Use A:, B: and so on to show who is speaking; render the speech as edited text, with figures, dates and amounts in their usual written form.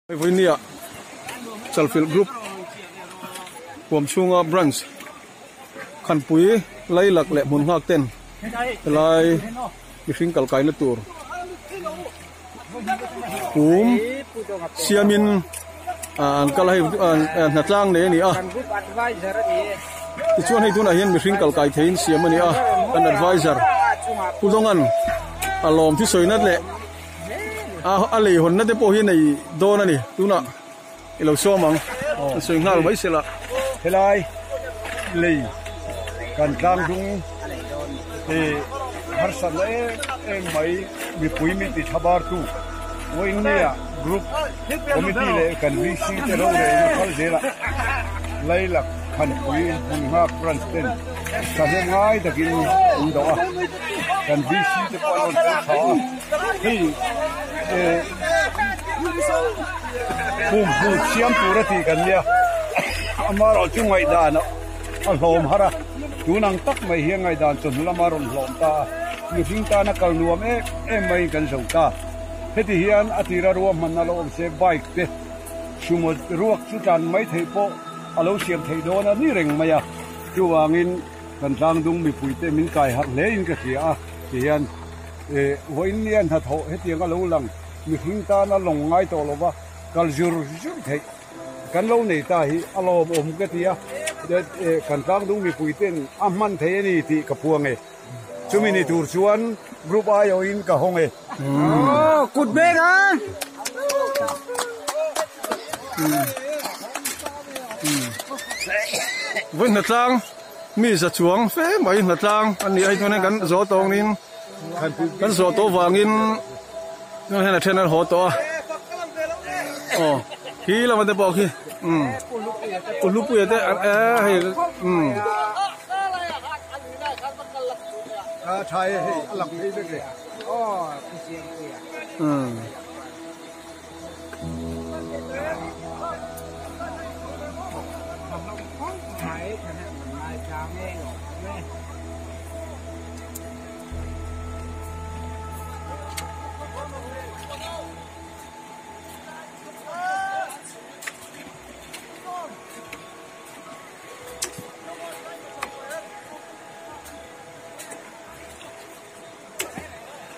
A: với nia Chalfield Group gồm chunga branch khăn pui lấy lạc lệ muốn ngạc tên lại mình cල් cái là tour siamin kalau nat lang ne ni chuan hei tuna hian mihring kal kai thein siam ani an advisor pudongan alom thi soinat le a lei hon na te po hi nei don ani tuna ilo somang soingal mai sela
B: helai lei kan tang dung e har sanai mai mi pui mi ti thabar tu woinia group committee le kan vi si te ro le khal dela laila khan pui hungha pransten ka he ngai takin indo a kan vi si te palon tha hi bum siam pura ti kan lia amaro chungai dana alhom hara tunang tak mai hiangai dan chun lamaron hlom ta ni hingta na kal nuam mai kan zauta heti hian atira ruam manna lo se bike te sumo ruak chu tan mai thei po alo siam thei dona ni reng maya chuwangin kan tlang dung mi puite min kai hak le in ka sia hian voin nian ha tho hetiang alo lang mi hingta na long ngai to lowa kal jur thei kan lo nei ta hi alo om ka tia de kan tlang dung mi puiten amman thei ni ti kapuange chumi ni tur chuan group a yo in ka honge
C: cụt bê hả?
A: với nát lang mi sa chuang phê mấy nát lang anh đi ai cho nên gắn gió tông nín gắn gió tố vàng nín nó hay là trên nó hồ to khi là mình để bỏ khi lúc bây giờ hay
B: thai làm cái gì vậy